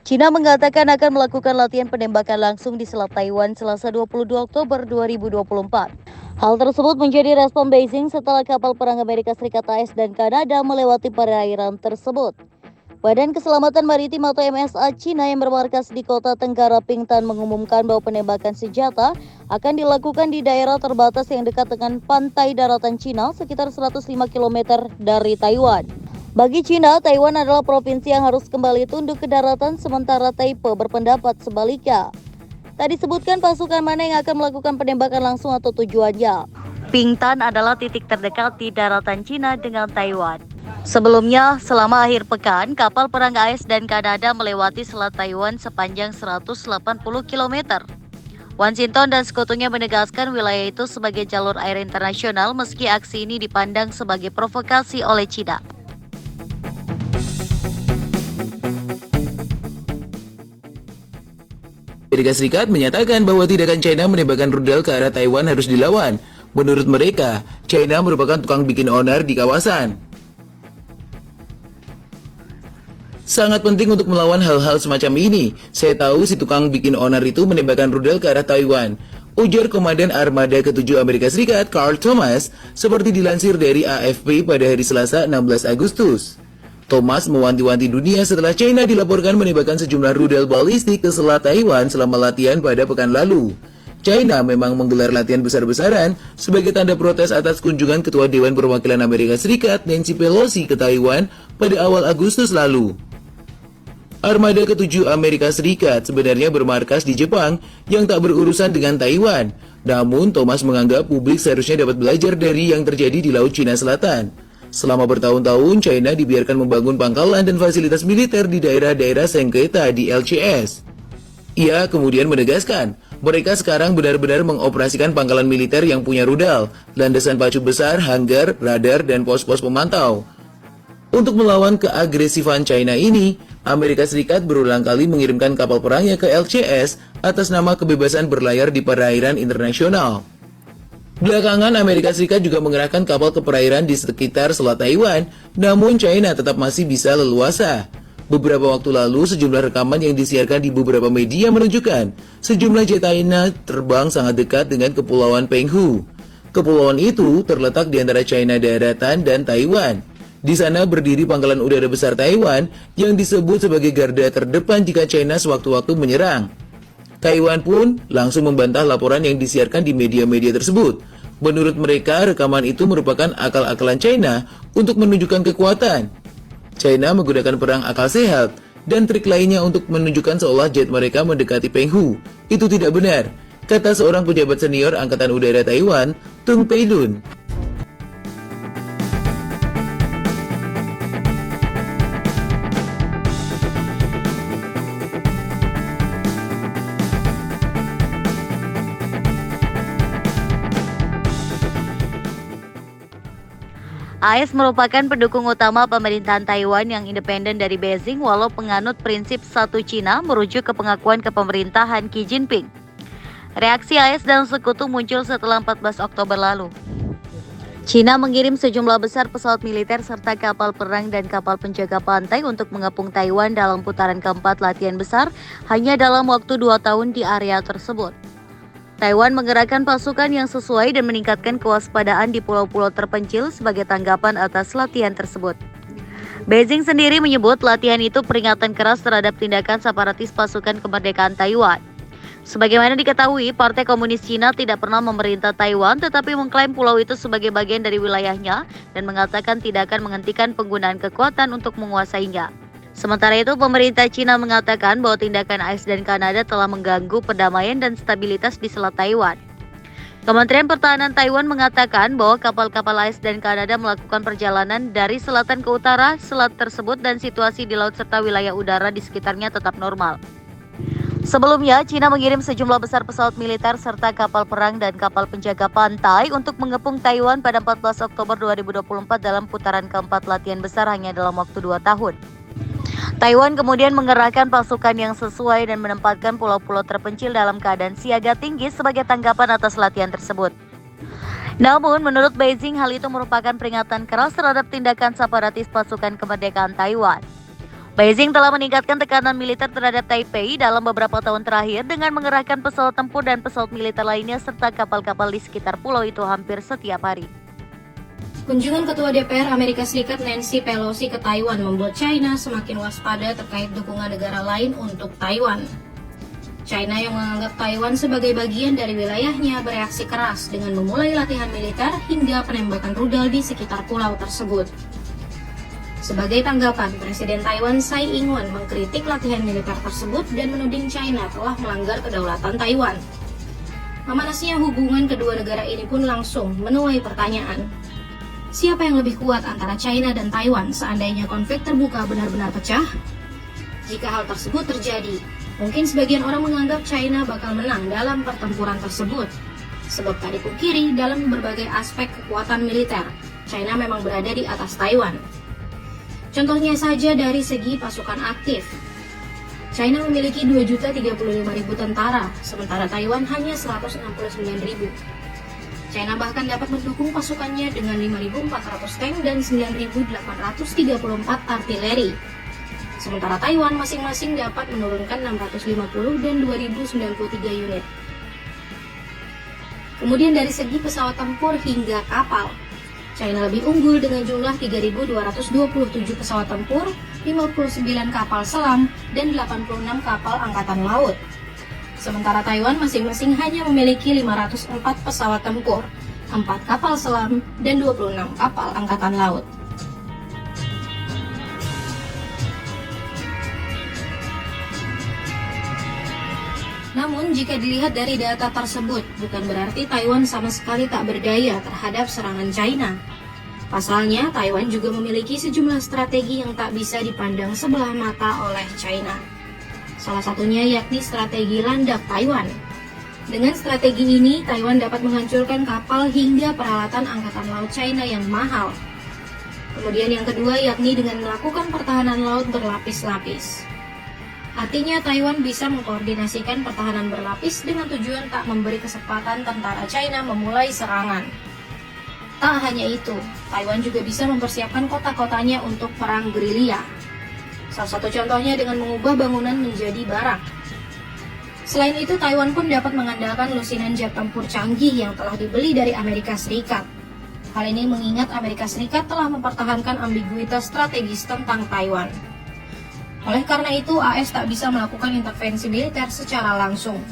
China mengatakan akan melakukan latihan penembakan langsung di Selat Taiwan Selasa 22 Oktober 2024. Hal tersebut menjadi respon Beijing setelah kapal perang Amerika Serikat AS dan Kanada melewati perairan tersebut. Badan Keselamatan Maritim atau MSA China yang bermarkas di kota Tenggara Pingtan mengumumkan bahwa penembakan senjata akan dilakukan di daerah terbatas yang dekat dengan pantai daratan China sekitar 105 km dari Taiwan. Bagi China, Taiwan adalah provinsi yang harus kembali tunduk ke daratan, sementara Taipei berpendapat sebaliknya. Tak disebutkan pasukan mana yang akan melakukan penembakan langsung atau tujuannya. Pingtan adalah titik terdekat di daratan China dengan Taiwan. Sebelumnya, selama akhir pekan, kapal perang AS dan Kanada melewati Selat Taiwan sepanjang 180 km. Washington dan sekutunya menegaskan wilayah itu sebagai jalur air internasional meski aksi ini dipandang sebagai provokasi oleh China. Amerika Serikat menyatakan bahwa tindakan China menembakkan rudal ke arah Taiwan harus dilawan. Menurut mereka, China merupakan tukang bikin onar di kawasan. Sangat penting untuk melawan hal-hal semacam ini. Saya tahu si tukang bikin onar itu menembakkan rudal ke arah Taiwan, ujar Komandan Armada ke-7 Amerika Serikat, Carl Thomas, seperti dilansir dari AFP pada hari Selasa 16 Agustus. Thomas mewanti-wanti dunia setelah China dilaporkan menembakkan sejumlah rudal balistik ke Selat Taiwan selama latihan pada pekan lalu. China memang menggelar latihan besar-besaran sebagai tanda protes atas kunjungan Ketua Dewan Perwakilan Amerika Serikat Nancy Pelosi ke Taiwan pada awal Agustus lalu. Armada ke-7 Amerika Serikat sebenarnya bermarkas di Jepang yang tak berurusan dengan Taiwan. Namun, Thomas menganggap publik seharusnya dapat belajar dari yang terjadi di Laut Cina Selatan. Selama bertahun-tahun, China dibiarkan membangun pangkalan dan fasilitas militer di daerah-daerah sengketa di LCS. Ia kemudian menegaskan, mereka sekarang benar-benar mengoperasikan pangkalan militer yang punya rudal, landasan pacu besar, hanggar, radar, dan pos-pos pemantau. Untuk melawan keagresifan China ini, Amerika Serikat berulang kali mengirimkan kapal perangnya ke LCS atas nama kebebasan berlayar di perairan internasional. Belakangan, Amerika Serikat juga mengerahkan kapal ke perairan di sekitar Selat Taiwan, namun China tetap masih bisa leluasa. Beberapa waktu lalu, sejumlah rekaman yang disiarkan di beberapa media menunjukkan sejumlah jet China terbang sangat dekat dengan Kepulauan Penghu. Kepulauan itu terletak di antara China daratan dan Taiwan. Di sana berdiri pangkalan udara besar Taiwan yang disebut sebagai garda terdepan jika China sewaktu-waktu menyerang. Taiwan pun langsung membantah laporan yang disiarkan di media-media tersebut. Menurut mereka, rekaman itu merupakan akal-akalan China untuk menunjukkan kekuatan. China menggunakan perang akal sehat dan trik lainnya untuk menunjukkan seolah jet mereka mendekati Penghu. Itu tidak benar, kata seorang pejabat senior Angkatan Udara Taiwan, Tung Peilun. AS merupakan pendukung utama pemerintahan Taiwan yang independen dari Beijing walau penganut prinsip satu Cina merujuk ke pengakuan kepemerintahan Xi Jinping. Reaksi AS dan sekutu muncul setelah 14 Oktober lalu. China mengirim sejumlah besar pesawat militer serta kapal perang dan kapal penjaga pantai untuk mengepung Taiwan dalam putaran keempat latihan besar hanya dalam waktu 2 tahun di area tersebut. Taiwan menggerakkan pasukan yang sesuai dan meningkatkan kewaspadaan di pulau-pulau terpencil sebagai tanggapan atas latihan tersebut. Beijing sendiri menyebut latihan itu peringatan keras terhadap tindakan separatis pasukan kemerdekaan Taiwan. Sebagaimana diketahui, Partai Komunis Cina tidak pernah memerintah Taiwan tetapi mengklaim pulau itu sebagai bagian dari wilayahnya dan mengatakan tidak akan menghentikan penggunaan kekuatan untuk menguasainya. Sementara itu, pemerintah China mengatakan bahwa tindakan AS dan Kanada telah mengganggu perdamaian dan stabilitas di Selat Taiwan. Kementerian Pertahanan Taiwan mengatakan bahwa kapal-kapal AS dan Kanada melakukan perjalanan dari selatan ke utara selat tersebut dan situasi di laut serta wilayah udara di sekitarnya tetap normal. Sebelumnya, China mengirim sejumlah besar pesawat militer serta kapal perang dan kapal penjaga pantai untuk mengepung Taiwan pada 14 Oktober 2024 dalam putaran keempat latihan besar hanya dalam waktu 2 tahun. Taiwan kemudian mengerahkan pasukan yang sesuai dan menempatkan pulau-pulau terpencil dalam keadaan siaga tinggi sebagai tanggapan atas latihan tersebut. Namun, menurut Beijing, hal itu merupakan peringatan keras terhadap tindakan separatis pasukan kemerdekaan Taiwan. Beijing telah meningkatkan tekanan militer terhadap Taipei dalam beberapa tahun terakhir dengan mengerahkan pesawat tempur dan pesawat militer lainnya serta kapal-kapal di sekitar pulau itu hampir setiap hari. Kunjungan Ketua DPR Amerika Serikat Nancy Pelosi ke Taiwan membuat China semakin waspada terkait dukungan negara lain untuk Taiwan. China yang menganggap Taiwan sebagai bagian dari wilayahnya bereaksi keras dengan memulai latihan militer hingga penembakan rudal di sekitar pulau tersebut. Sebagai tanggapan, Presiden Taiwan Tsai Ing-wen mengkritik latihan militer tersebut dan menuding China telah melanggar kedaulatan Taiwan. Memanasnya hubungan kedua negara ini pun langsung menuai pertanyaan. Siapa yang lebih kuat antara China dan Taiwan seandainya konflik terbuka benar-benar pecah? Jika hal tersebut terjadi, mungkin sebagian orang menganggap China bakal menang dalam pertempuran tersebut. Sebab tak dipungkiri dalam berbagai aspek kekuatan militer, China memang berada di atas Taiwan. Contohnya saja dari segi pasukan aktif. China memiliki 2.035.000 tentara, sementara Taiwan hanya 169.000. China bahkan dapat mendukung pasukannya dengan 5.400 tank dan 9.834 artileri. Sementara Taiwan masing-masing dapat menurunkan 650 dan 2.093 unit. Kemudian dari segi pesawat tempur hingga kapal, China lebih unggul dengan jumlah 3.227 pesawat tempur, 59 kapal selam, dan 86 kapal angkatan laut. Sementara Taiwan masing-masing hanya memiliki 504 pesawat tempur, 4 kapal selam, dan 26 kapal angkatan laut. Namun, jika dilihat dari data tersebut, bukan berarti Taiwan sama sekali tak berdaya terhadap serangan China. Pasalnya, Taiwan juga memiliki sejumlah strategi yang tak bisa dipandang sebelah mata oleh China. Salah satunya yakni strategi landak Taiwan. Dengan strategi ini, Taiwan dapat menghancurkan kapal hingga peralatan angkatan laut China yang mahal. Kemudian yang kedua yakni dengan melakukan pertahanan laut berlapis-lapis. Artinya Taiwan bisa mengkoordinasikan pertahanan berlapis dengan tujuan tak memberi kesempatan tentara China memulai serangan. Tak hanya itu, Taiwan juga bisa mempersiapkan kota-kotanya untuk perang gerilya. Salah satu contohnya dengan mengubah bangunan menjadi barak. Selain itu, Taiwan pun dapat mengandalkan lusinan jet tempur canggih yang telah dibeli dari Amerika Serikat. Hal ini mengingat Amerika Serikat telah mempertahankan ambiguitas strategis tentang Taiwan. Oleh karena itu, AS tak bisa melakukan intervensi militer secara langsung.